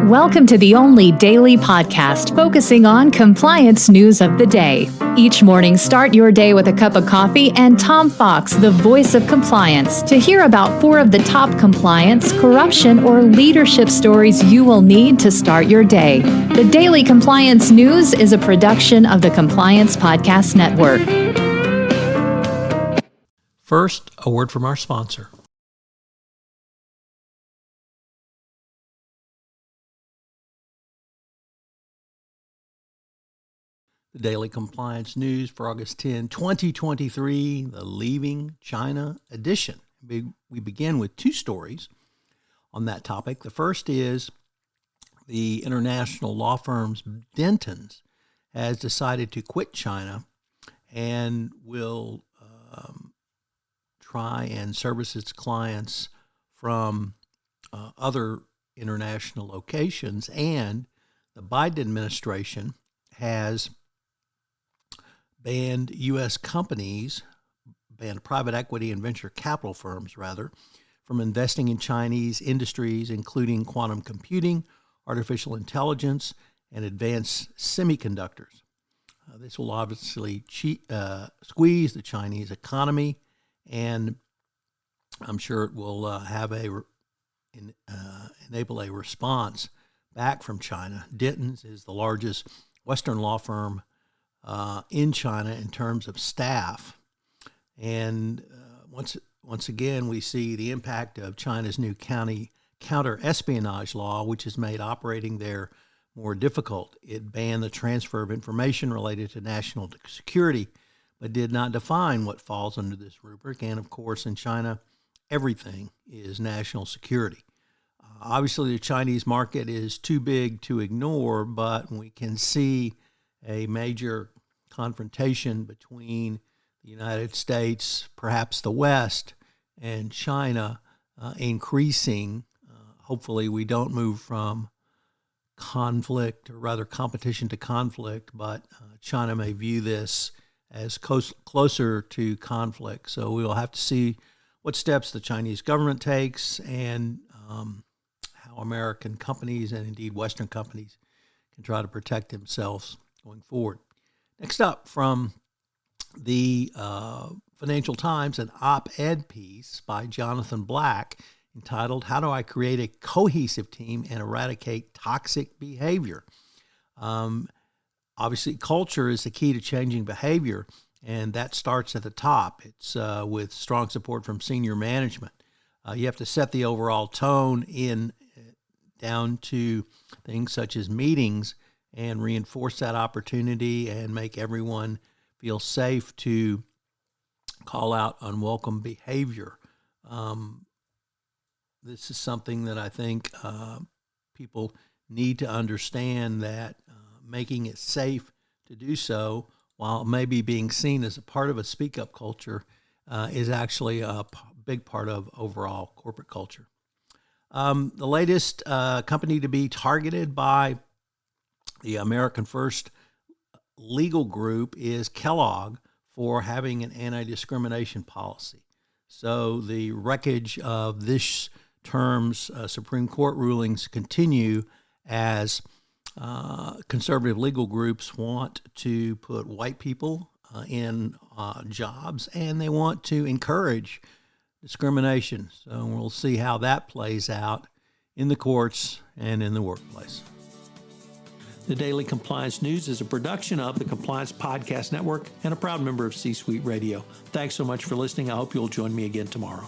Welcome to the only daily podcast focusing on compliance news of the day. Each morning, start your day with a cup of coffee and Tom Fox, the voice of compliance, to hear about 4 of the top compliance, corruption, or leadership stories you will need to start your day. The Daily Compliance News is a production of the Compliance Podcast Network. First, a word from our sponsor. The Daily Compliance News for August 10, 2023, the Leaving China edition. We begin with 2 stories on that topic. The first is the international law firm Dentons has decided to quit China and will try and service its clients from other international locations. And the Biden administration has banned U.S. companies, banned private equity and venture capital firms, from investing in Chinese industries, including quantum computing, artificial intelligence, and advanced semiconductors. This will obviously squeeze the Chinese economy, and I'm sure it will enable a response back from China. Dentons is the largest Western law firm in China in terms of staff. And once again, we see the impact of China's new counter-espionage law, which has made operating there more difficult. It banned the transfer of information related to national security, but did not define what falls under this rubric. And of course, in China, everything is national security. Obviously, the Chinese market is too big to ignore, but we can see a major confrontation between the United States, perhaps the West, and China increasing. Hopefully we don't move from conflict, or rather competition to conflict, but China may view this as closer to conflict. So we will have to see what steps the Chinese government takes and how American companies and indeed Western companies can try to protect themselves going forward. Next up, from the Financial Times, an op-ed piece by Jonathan Black entitled, "How Do I Create a Cohesive Team and Eradicate Toxic Behavior?" Obviously, culture is the key to changing behavior, and that starts at the top. It's with strong support from senior management. You have to set the overall tone down to things such as meetings and reinforce that opportunity and make everyone feel safe to call out unwelcome behavior. This is something that I think people need to understand, that making it safe to do so, while maybe being seen as a part of a speak-up culture, is actually a big part of overall corporate culture. The latest company to be targeted by the American First legal group is Kellogg for having an anti-discrimination policy. So the wreckage of this term's Supreme Court rulings continue as conservative legal groups want to put white people in jobs, and they want to encourage discrimination. So we'll see how that plays out in the courts and in the workplace. The Daily Compliance News is a production of the Compliance Podcast Network and a proud member of C-Suite Radio. Thanks so much for listening. I hope you'll join me again tomorrow.